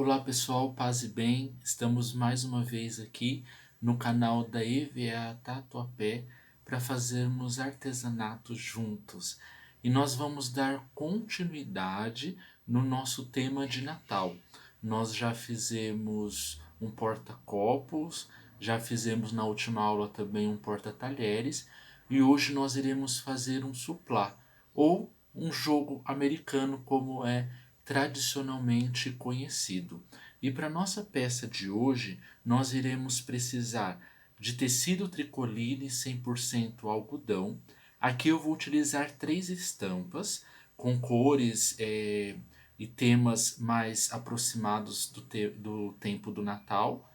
Olá pessoal, paz e bem, estamos mais uma vez aqui no canal da EVA Tatuapé para fazermos artesanato juntos. E nós vamos dar continuidade no nosso tema de Natal. Nós já fizemos um porta-copos, já fizemos na última aula também um porta-talheres e hoje nós iremos fazer um suplá ou um jogo americano como é tradicionalmente conhecido. E para nossa peça de hoje, nós iremos precisar de tecido tricoline 100% algodão. Aqui eu vou utilizar 3 estampas com cores e temas mais aproximados do tempo do Natal.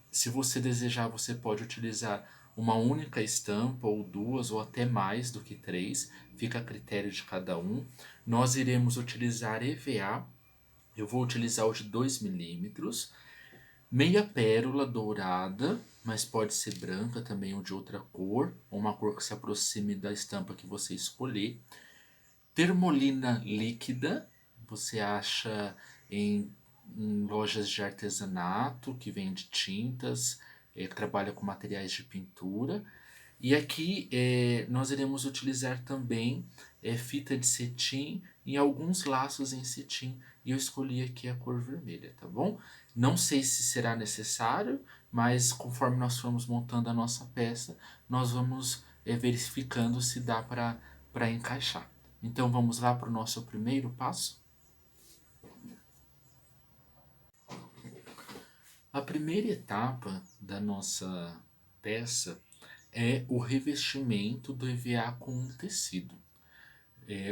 Se você desejar, você pode utilizar uma única estampa, ou duas, ou até mais do que 3, fica a critério de cada um. Nós iremos utilizar EVA, eu vou utilizar o de 2 milímetros, meia pérola dourada, mas pode ser branca também ou de outra cor, ou uma cor que se aproxime da estampa que você escolher. Termolina líquida, você acha em lojas de artesanato que vende tintas, que trabalha com materiais de pintura. E aqui nós iremos utilizar também fita de cetim e alguns laços em cetim. E eu escolhi aqui a cor vermelha, tá bom? Não sei se será necessário, mas conforme nós formos montando a nossa peça, nós vamos verificando se dá para encaixar. Então vamos lá para o nosso primeiro passo? A primeira etapa da nossa peça é o revestimento do EVA com um tecido,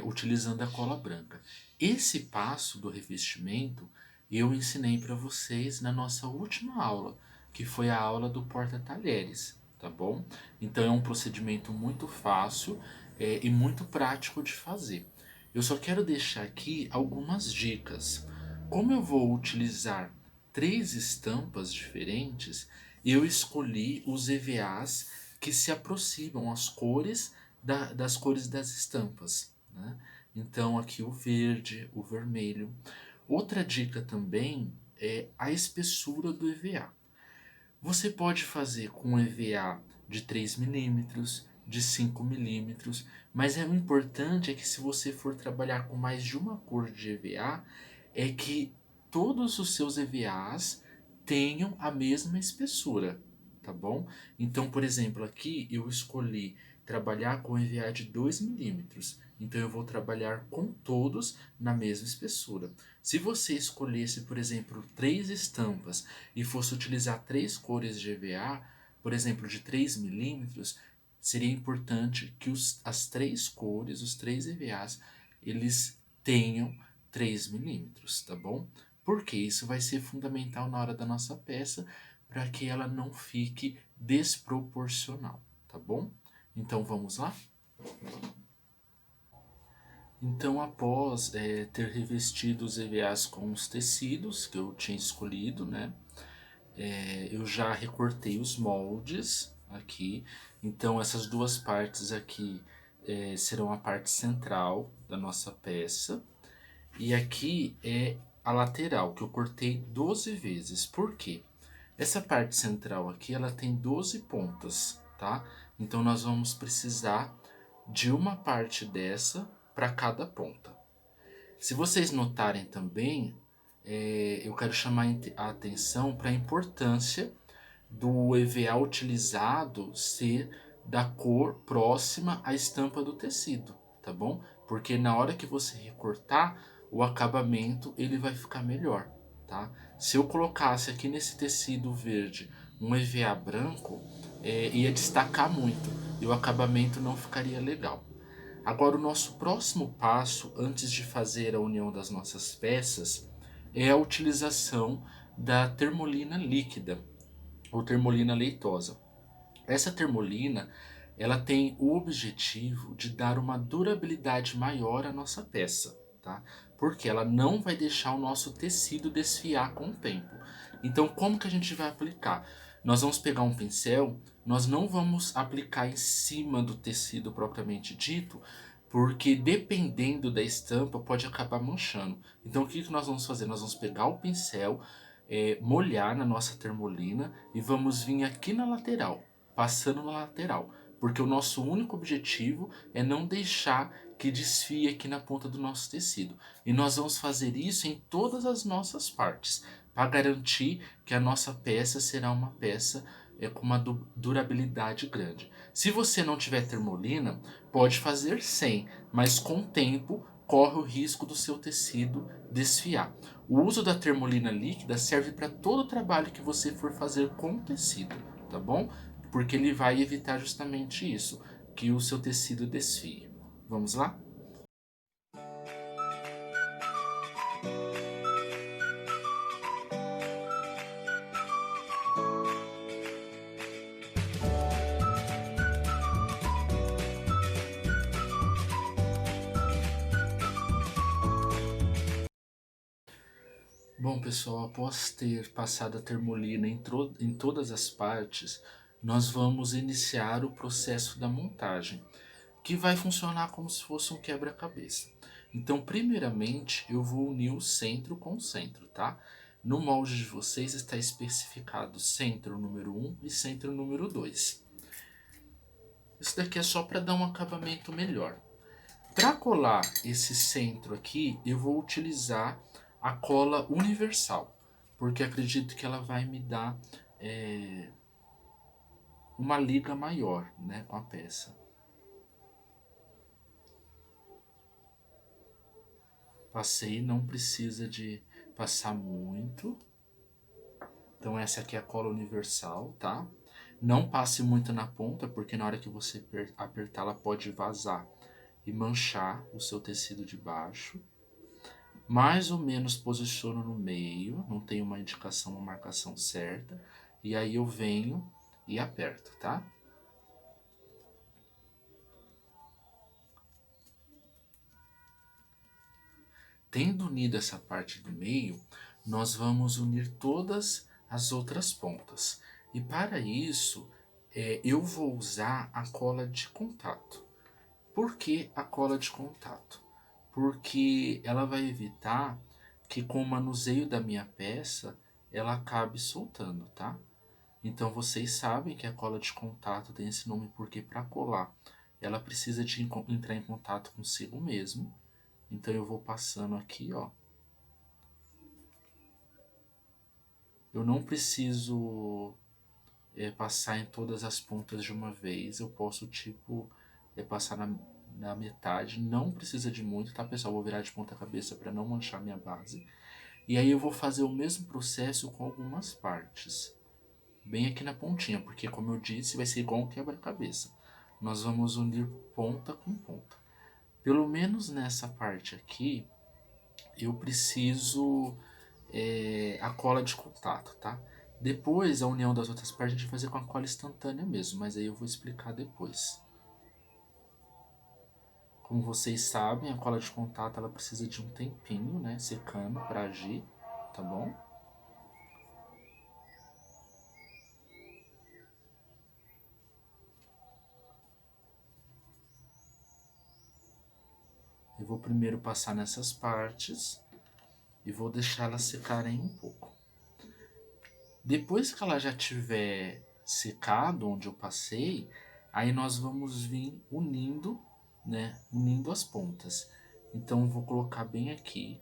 utilizando a cola branca. Esse passo do revestimento eu ensinei para vocês na nossa última aula, que foi a aula do porta-talheres, tá bom? Então é um procedimento muito fácil e muito prático de fazer. Eu só quero deixar aqui algumas dicas. Como eu vou utilizar 3 estampas diferentes, eu escolhi os EVAs que se aproximam às cores das cores das estampas, né? Então aqui o verde, o vermelho. Outra dica também é a espessura do EVA. Você pode fazer com EVA de 3 milímetros, de 5 milímetros, mas o importante é que se você for trabalhar com mais de uma cor de EVA, é que todos os seus EVAs tenham a mesma espessura, tá bom? Então, por exemplo, aqui eu escolhi trabalhar com EVA de 2 milímetros, então eu vou trabalhar com todos na mesma espessura. Se você escolhesse, por exemplo, 3 estampas e fosse utilizar 3 cores de EVA, por exemplo, de 3 milímetros, seria importante que as 3 cores, os 3 EVAs, eles tenham 3 milímetros, tá bom? Porque isso vai ser fundamental na hora da nossa peça, para que ela não fique desproporcional, tá bom? Então vamos lá? Então, após ter revestido os EVAs com os tecidos que eu tinha escolhido, né? Eu já recortei os moldes aqui. Então, essas duas partes aqui serão a parte central da nossa peça. E aqui é a lateral, que eu cortei 12 vezes. Por quê? Essa parte central aqui, ela tem 12 pontas, tá? Então, nós vamos precisar de uma parte dessa para cada ponta. Se vocês notarem também, eu quero chamar a atenção para a importância do EVA utilizado ser da cor próxima à estampa do tecido, tá bom? Porque na hora que você recortar, o acabamento ele vai ficar melhor, tá? Se eu colocasse aqui nesse tecido verde um EVA branco, ia destacar muito e o acabamento não ficaria legal. Agora, o nosso próximo passo, antes de fazer a união das nossas peças, é a utilização da termolina líquida ou termolina leitosa. Essa termolina, ela tem o objetivo de dar uma durabilidade maior à nossa peça, tá? Porque ela não vai deixar o nosso tecido desfiar com o tempo. Então, como que a gente vai aplicar? Nós vamos pegar um pincel, nós não vamos aplicar em cima do tecido propriamente dito, porque dependendo da estampa pode acabar manchando. Então o que que nós vamos fazer? Nós vamos pegar o pincel, molhar na nossa termolina e vamos vir aqui na lateral, passando na lateral, porque o nosso único objetivo é não deixar que desfie aqui na ponta do nosso tecido. E nós vamos fazer isso em todas as nossas partes, para garantir que a nossa peça será uma peça com uma durabilidade grande. Se você não tiver termolina, pode fazer sem, mas com o tempo corre o risco do seu tecido desfiar. O uso da termolina líquida serve para todo o trabalho que você for fazer com o tecido, tá bom? Porque ele vai evitar justamente isso, que o seu tecido desfie. Vamos lá? Bom, pessoal, após ter passado a termolina em todas as partes, nós vamos iniciar o processo da montagem, que vai funcionar como se fosse um quebra-cabeça. Então, primeiramente, eu vou unir o centro com o centro, tá? No molde de vocês está especificado centro número 1 e centro número 2. Isso daqui é só para dar um acabamento melhor. Para colar esse centro aqui, eu vou utilizar a cola universal, porque acredito que ela vai me dar uma liga maior, né, com a peça. Passei, não precisa de passar muito. Então essa aqui é a cola universal, tá? Não passe muito na ponta, porque na hora que você apertar ela pode vazar e manchar o seu tecido de baixo. Mais ou menos posiciono no meio, não tem uma indicação, uma marcação certa. E aí eu venho e aperto, tá? Tendo unido essa parte do meio, nós vamos unir todas as outras pontas. E para isso, eu vou usar a cola de contato. Por que a cola de contato? Porque ela vai evitar que com o manuseio da minha peça, ela acabe soltando, tá? Então vocês sabem que a cola de contato tem esse nome porque para colar, ela precisa de entrar em contato consigo mesmo. Então eu vou passando aqui, ó. Eu não preciso passar em todas as pontas de uma vez. Eu posso, tipo, passar na metade. Não precisa de muito, tá, pessoal? Vou virar de ponta cabeça para não manchar minha base. E aí eu vou fazer o mesmo processo com algumas partes. Bem aqui na pontinha, porque como eu disse, vai ser igual um quebra-cabeça. Nós vamos unir ponta com ponta. Pelo menos nessa parte aqui, eu preciso a cola de contato, tá? Depois, a união das outras partes a gente vai fazer com a cola instantânea mesmo, mas aí eu vou explicar depois. Como vocês sabem, a cola de contato ela precisa de um tempinho, né, secando para agir, tá bom? Eu vou primeiro passar nessas partes e vou deixar elas secarem um pouco. Depois que ela já tiver secado onde eu passei, aí nós vamos vir unindo, né, unindo as pontas. Então eu vou colocar bem aqui.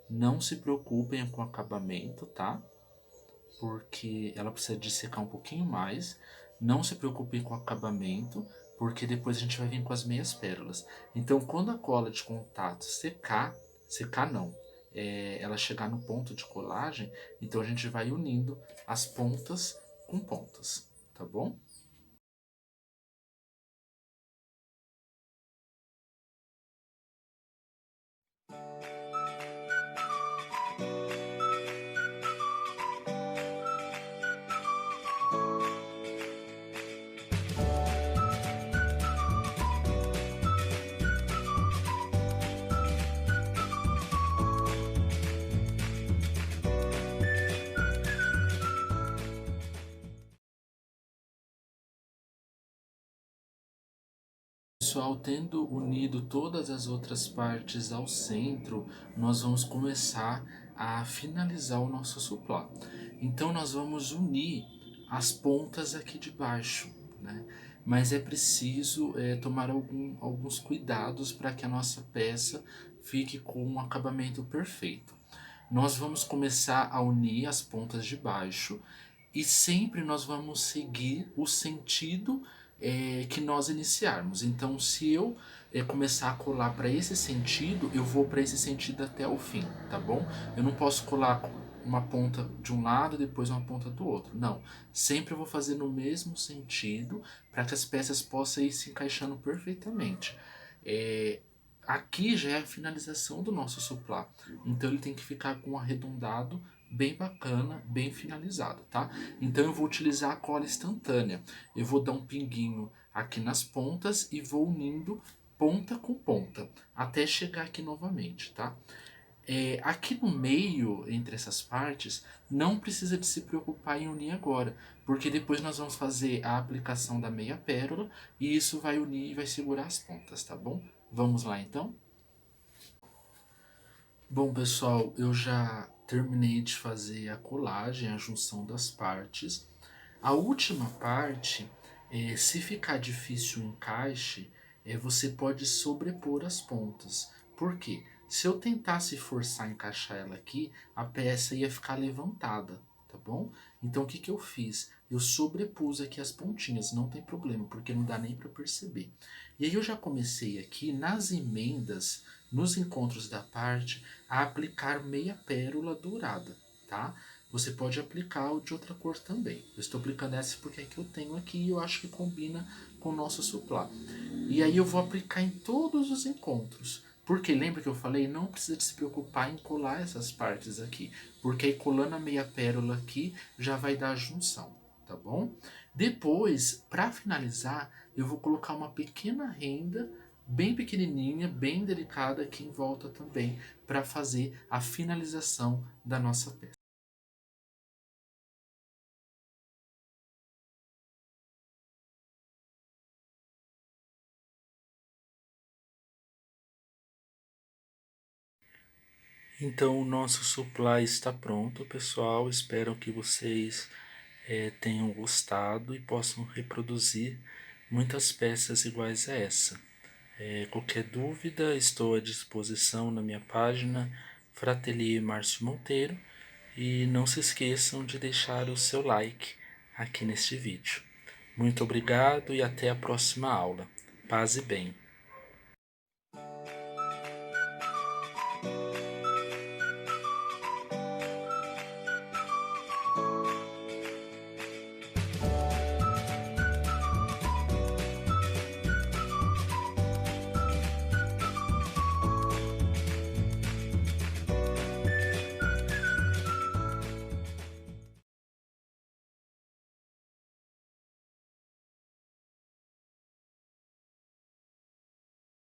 Não se preocupem com o acabamento, tá? Porque ela precisa de secar um pouquinho mais. Não se preocupem com o acabamento, porque depois a gente vai vir com as meias pérolas. Então, quando a cola de contato secar não, ela chegar no ponto de colagem, então a gente vai unindo as pontas com pontas, tá bom? pessoal, tendo unido todas as outras partes ao centro, nós vamos começar a finalizar o nosso suplá. Então nós vamos unir as pontas aqui de baixo, né? Mas é preciso tomar alguns cuidados para que a nossa peça fique com um acabamento perfeito. Nós vamos começar a unir as pontas de baixo e sempre nós vamos seguir o sentido que nós iniciarmos. Então, se eu começar a colar para esse sentido, eu vou para esse sentido até o fim, tá bom? Eu não posso colar uma ponta de um lado e depois uma ponta do outro. Não, sempre eu vou fazer no mesmo sentido para que as peças possam ir se encaixando perfeitamente. É, aqui já é a finalização do nosso suplá, então ele tem que ficar com um arredondado bem bacana, bem finalizado, tá? Então eu vou utilizar a cola instantânea. Eu vou dar um pinguinho aqui nas pontas e vou unindo ponta com ponta até chegar aqui novamente, tá? Aqui no meio, entre essas partes, não precisa de se preocupar em unir agora, porque depois nós vamos fazer a aplicação da meia pérola e isso vai unir e vai segurar as pontas, tá bom? Vamos lá então? Bom, pessoal, eu já terminei de fazer a colagem, a junção das partes. A última parte, se ficar difícil o encaixe, você pode sobrepor as pontas. Por quê? Se eu tentasse forçar a encaixar ela aqui, a peça ia ficar levantada, tá bom? Então o que que eu fiz? Eu sobrepus aqui as pontinhas, não tem problema, porque não dá nem para perceber. E aí eu já comecei aqui nas emendas, nos encontros da parte, a aplicar meia pérola dourada, tá? Você pode aplicar o de outra cor também. Eu estou aplicando essa porque é que eu tenho aqui e eu acho que combina com o nosso suplá. E aí eu vou aplicar em todos os encontros. Porque lembra que eu falei, não precisa de se preocupar em colar essas partes aqui. Porque aí colando a meia pérola aqui já vai dar a junção, tá bom? Depois, para finalizar, eu vou colocar uma pequena renda bem pequenininha, bem delicada aqui em volta também, para fazer a finalização da nossa peça. Então, o nosso supply está pronto, pessoal. Espero que vocês tenham gostado e possam reproduzir muitas peças iguais a essa. Qualquer dúvida, estou à disposição na minha página Fratelier Márcio Monteiro e não se esqueçam de deixar o seu like aqui neste vídeo. Muito obrigado e até a próxima aula. Paz e bem.